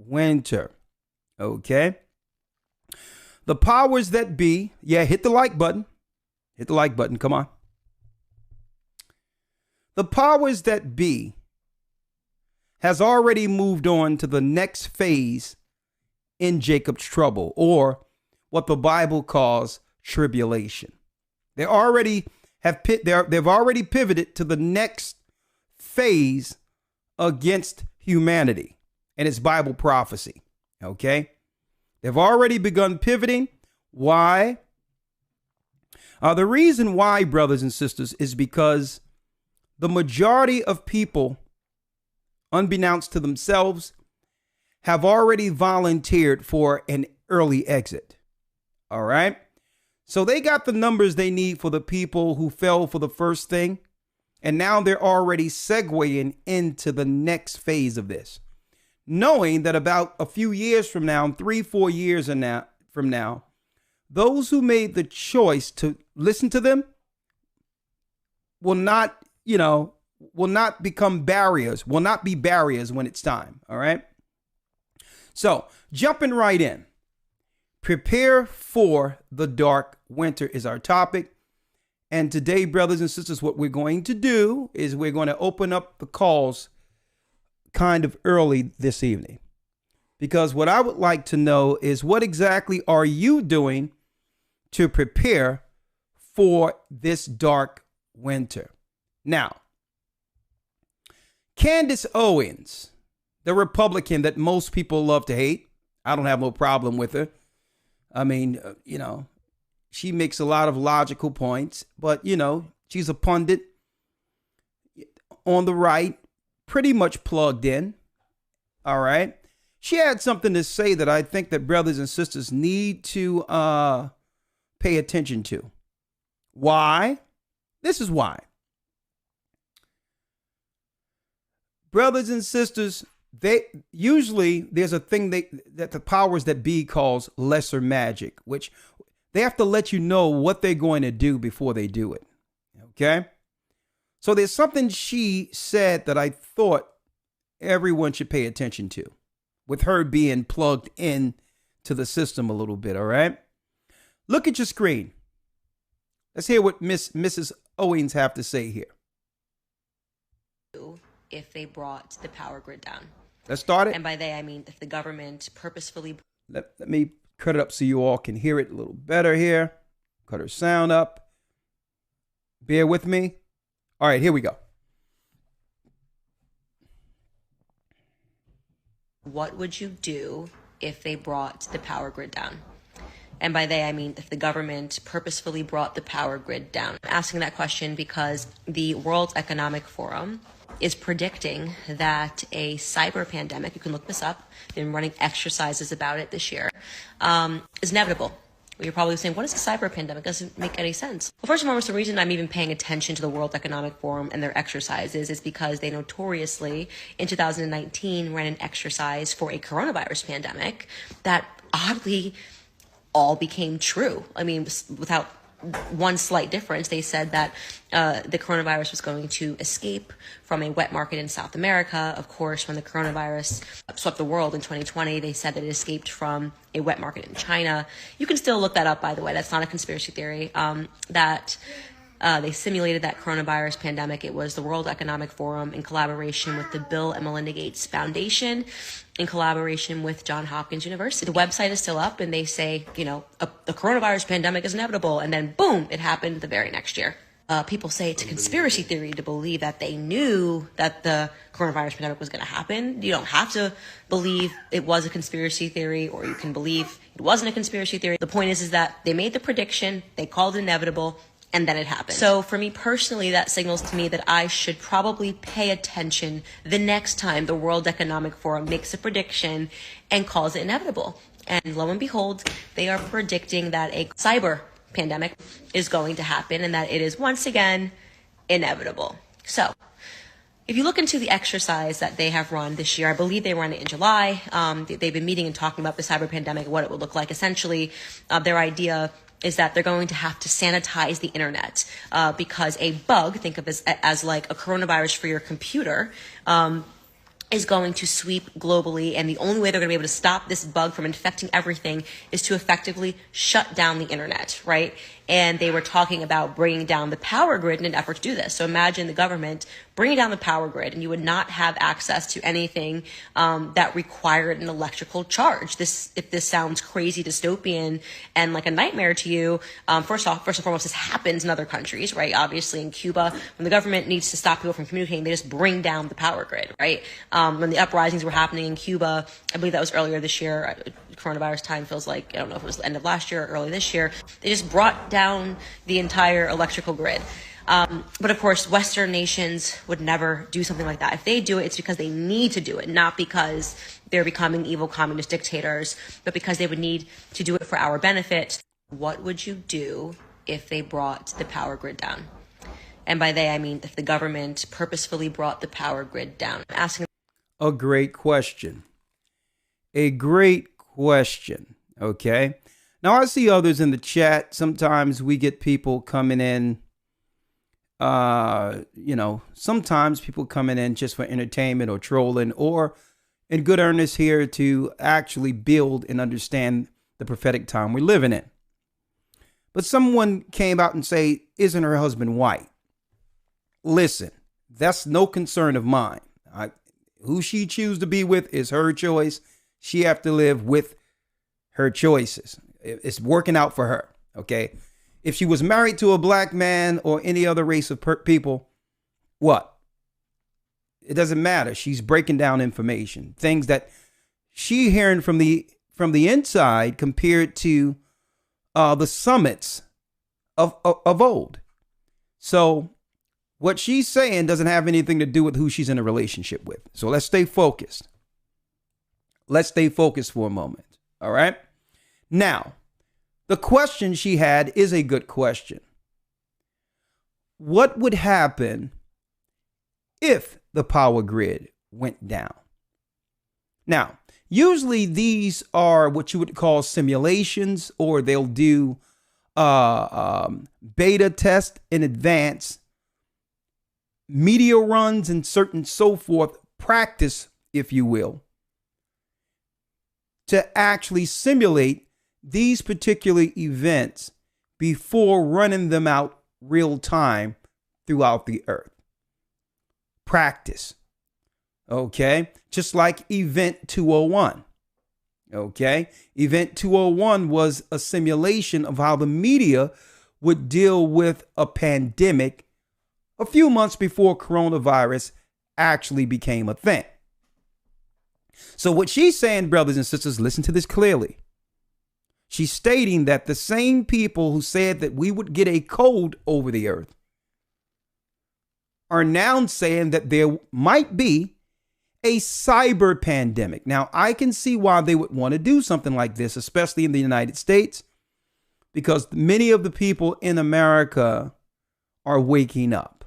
winter. Okay. The powers that be, hit the like button. Hit the like button. Come on. The powers that be has already moved on to the next phase in Jacob's trouble, or what the Bible calls tribulation. They've already pivoted to the next phase against humanity, and it's Bible prophecy. Okay, they've already begun pivoting. Why? The reason why, brothers and sisters, is because the majority of people, unbeknownst to themselves, have already volunteered for an early exit. All right. So they got the numbers they need for the people who fell for the first thing. And now they're already segueing into the next phase of this, knowing that about a few years from now, 3-4 years from now, those who made the choice to listen to them will not become barriers, will not be barriers when it's time. All right. So jumping right in, prepare for the dark winter is our topic. And today, brothers and sisters, what we're going to do is we're going to open up the calls kind of early this evening, because what I would like to know is, what exactly are you doing to prepare for this dark winter? Now, Candace Owens, the Republican that most people love to hate, I don't have no problem with her. I mean, she makes a lot of logical points, but, she's a pundit on the right, pretty much plugged in. All right. She had something to say that I think that brothers and sisters need to pay attention to. Why? This is why. Brothers and sisters, there's a thing that the powers that be calls lesser magic, which they have to let you know what they're going to do before they do it. Okay. So there's something she said that I thought everyone should pay attention to, with her being plugged in to the system a little bit. All right. Look at your screen. Let's hear what Mrs. Owens have to say here. If they brought the power grid down. Let's start it. And by they, I mean if the government purposefully... Let me cut it up so you all can hear it a little better here. Cut her sound up. Bear with me. All right, here we go. What would you do if they brought the power grid down? And by they, I mean if the government purposefully brought the power grid down. I'm asking that question because the World Economic Forum is predicting that a cyber pandemic, you can look this up, they've been running exercises about it this year, is inevitable. You're probably saying, what is a cyber pandemic? Doesn't make any sense. Well, first and foremost, the reason I'm even paying attention to the World Economic Forum and their exercises is because they notoriously, in 2019, ran an exercise for a coronavirus pandemic that oddly all became true. I mean, without one slight difference, they said that the coronavirus was going to escape from a wet market in South America. Of course, when the coronavirus swept the world in 2020, they said that it escaped from a wet market in China. You can still look that up, by the way. That's not a conspiracy theory. They simulated that coronavirus pandemic. It was the World Economic Forum in collaboration with the Bill and Melinda Gates Foundation, in collaboration with Johns Hopkins University. The website is still up, and they say, the coronavirus pandemic is inevitable, and then boom, it happened the very next year. People say it's a conspiracy theory to believe that they knew that the coronavirus pandemic was going to happen. You don't have to believe it was a conspiracy theory, or you can believe it wasn't a conspiracy theory. The point is that they made the prediction, they called it inevitable, and then it happened. So for me personally, that signals to me that I should probably pay attention the next time the World Economic Forum makes a prediction and calls it inevitable. And lo and behold, they are predicting that a cyber pandemic is going to happen and that it is once again inevitable. So if you look into the exercise that they have run this year, I believe they ran it in July. They've been meeting and talking about the cyber pandemic, what it would look like. Essentially, their idea is that they're going to have to sanitize the internet because a bug, think of it as like a coronavirus for your computer, is going to sweep globally, and the only way they're going to be able to stop this bug from infecting everything is to effectively shut down the internet, right? And they were talking about bringing down the power grid in an effort to do this. So imagine the government bringing down the power grid, and you would not have access to anything that required an electrical charge. If this sounds crazy, dystopian, and like a nightmare to you, first and foremost, this happens in other countries, right? Obviously, in Cuba, when the government needs to stop people from communicating, they just bring down the power grid, right? When the uprisings were happening in Cuba, I believe that was earlier this year. Coronavirus time feels like, I don't know if it was the end of last year or early this year. They just brought down the entire electrical grid. But of course, Western nations would never do something like that. If they do it, it's because they need to do it, not because they're becoming evil communist dictators, but because they would need to do it for our benefit. What would you do if they brought the power grid down? And by they, I mean if the government purposefully brought the power grid down. I'm asking a great question. A great question. Okay. Now, I see others in the chat. Sometimes we get people coming in, sometimes people coming in just for entertainment or trolling, or in good earnest here to actually build and understand the prophetic time we're living in. But someone came out and say, isn't her husband white? Listen, that's no concern of mine. Who she chooses to be with is her choice. She have to live with her choices. It's working out for her. Okay. If she was married to a black man or any other race of people, what? It doesn't matter. She's breaking down information, things that she hearing from the inside compared to the summits of old. So what she's saying doesn't have anything to do with who she's in a relationship with. So let's stay focused. Let's stay focused for a moment. All right. Now, the question she had is a good question. What would happen if the power grid went down? Now, usually these are what you would call simulations, or they'll do beta test in advance, media runs and certain so forth, practice, if you will, to actually simulate these particular events before running them out real time throughout the earth. Practice. Okay. Just like Event 201. Okay. Event 201 was a simulation of how the media would deal with a pandemic a few months before coronavirus actually became a thing. So what she's saying, brothers and sisters, listen to this clearly. She's stating that the same people who said that we would get a cold over the earth are now saying that there might be a cyber pandemic. Now, I can see why they would want to do something like this, especially in the United States, because many of the people in America are waking up.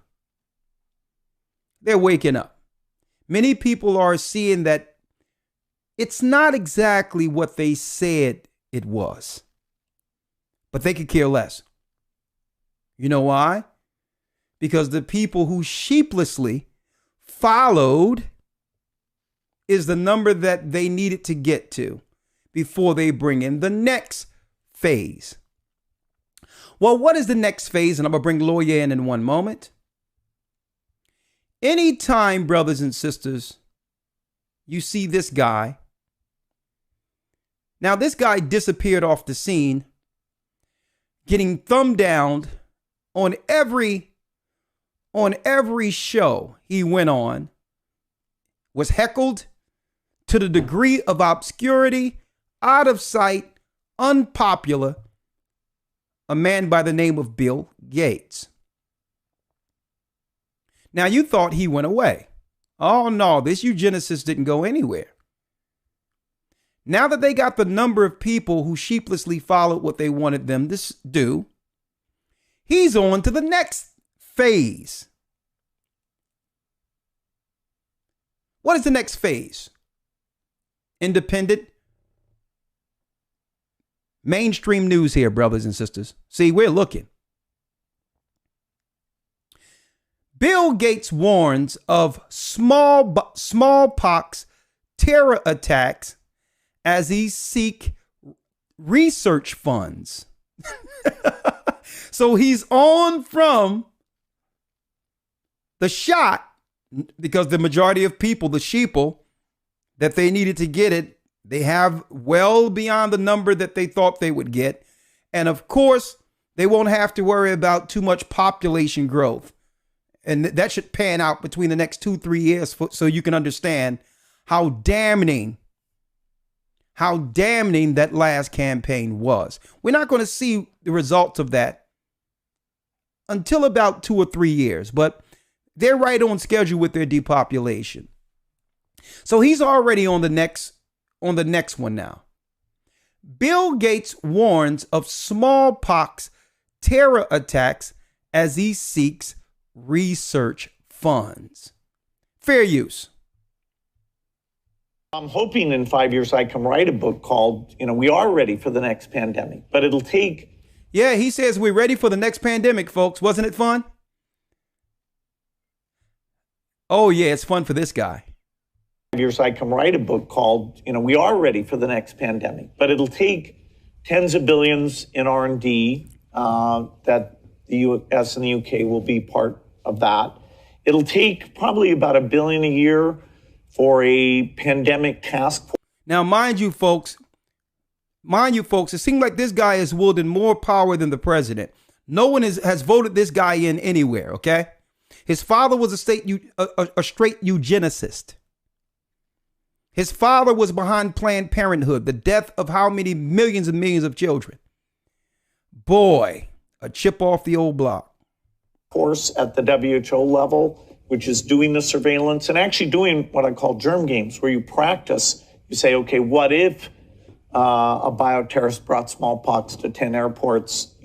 They're waking up. Many people are seeing that it's not exactly what they said it was, but they could care less. You know why? Because the people who sheepishly followed is the number that they needed to get to before they bring in the next phase. Well, what is the next phase? And I'm going to bring Lawyer in one moment. Anytime, brothers and sisters, you see this guy. Now, this guy disappeared off the scene, getting thumbed down on every show he went on, was heckled to the degree of obscurity, out of sight, unpopular, a man by the name of Bill Gates. Now, you thought he went away. Oh, no, this eugenicist didn't go anywhere. Now that they got the number of people who sheepishly followed what they wanted them to do, he's on to the next phase. What is the next phase? Independent, mainstream news here, brothers and sisters. See, we're looking. Bill Gates warns of smallpox terror attacks as he seeks research funds. So he's on from the shot because the majority of people, the sheeple, that they needed to get it, they have well beyond the number that they thought they would get. And of course, they won't have to worry about too much population growth. And that should pan out between the next 2-3 years so you can understand how damning that last campaign was. We're not going to see the results of that until about 2 or 3 years, but they're right on schedule with their depopulation. So he's already on the next one now. Bill Gates warns of smallpox terror attacks as he seeks research funds. Fair use. I'm hoping in 5 years I can write a book called, We Are Ready for the Next Pandemic, but it'll take... Yeah, he says we're ready for the next pandemic, folks. Wasn't it fun? Oh, yeah, it's fun for this guy. Years I can write a book called, We Are Ready for the Next Pandemic, but it'll take tens of billions in R&D that the US and the UK will be part of that. It'll take probably about $1 billion a year for a pandemic task force. Now, mind you, folks, it seems like this guy is wielding more power than the president. No one has voted this guy in anywhere, okay? His father was a straight eugenicist. His father was behind Planned Parenthood, the death of how many millions and millions of children. Boy, a chip off the old block. Course at the WHO level, which is doing the surveillance and actually doing what I call germ games, where you practice. You say, okay, what if a bioterrorist brought smallpox to 10 airports?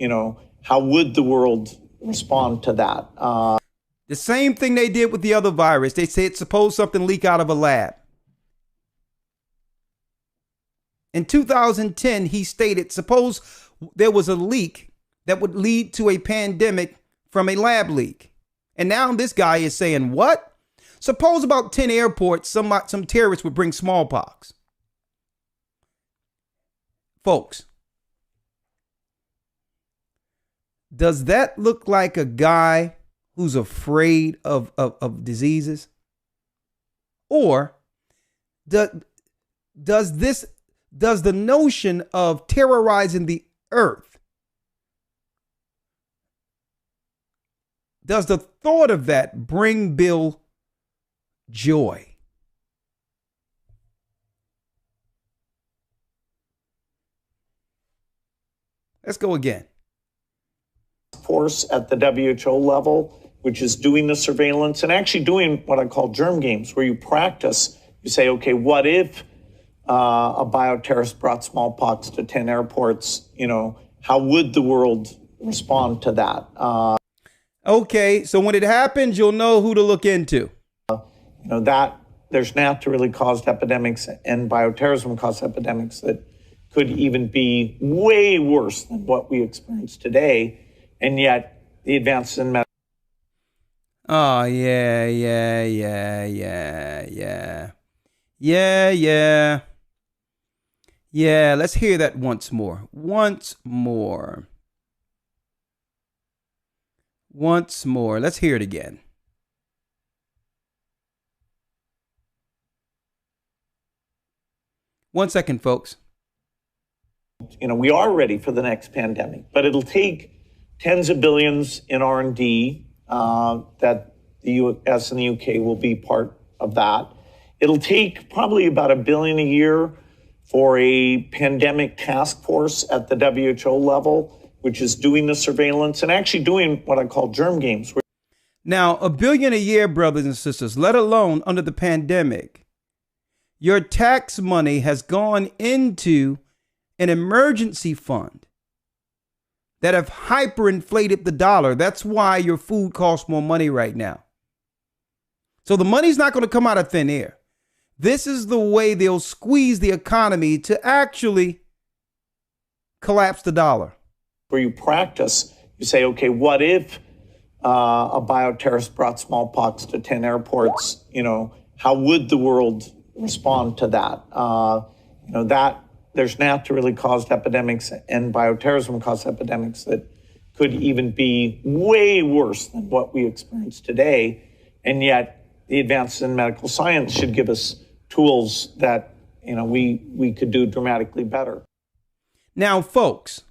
How would the world respond to that? The same thing they did with the other virus. They said, suppose something leak out of a lab. In 2010, he stated, suppose there was a leak that would lead to a pandemic from a lab leak. And now this guy is saying, what? Suppose about 10 airports, some terrorists would bring smallpox. Folks, does that look like a guy who's afraid of diseases? Or does the notion of terrorizing the earth, does the thought of that bring Bill joy? Let's go again. Force at the WHO level, which is doing the surveillance and actually doing what I call germ games, where you practice. You say, okay, what if a bioterrorist brought smallpox to 10 airports? How would the world respond to that? Okay, so when it happens, you'll know who to look into. That there's naturally caused epidemics and bioterrorism caused epidemics that could even be way worse than what we experience today. And yet the advances in medicine. Oh, yeah. Yeah, let's hear that once more. Once more. Let's hear it again. One second, folks. We are ready for the next pandemic, but it'll take tens of billions in R&D that the US and the UK will be part of that. It'll take probably about $1 billion a year for a pandemic task force at the WHO level, which is doing the surveillance and actually doing what I call germ games. Now, $1 billion a year, brothers and sisters, let alone under the pandemic, your tax money has gone into an emergency fund that have hyperinflated the dollar. That's why your food costs more money right now. So the money's not going to come out of thin air. This is the way they'll squeeze the economy to actually collapse the dollar. Where you practice, you say, okay, what if a bioterrorist brought smallpox to 10 airports, how would the world respond to that? That there's naturally caused epidemics and bioterrorism caused epidemics that could even be way worse than what we experience today. And yet the advances in medical science should give us tools that, we could do dramatically better. Now, folks,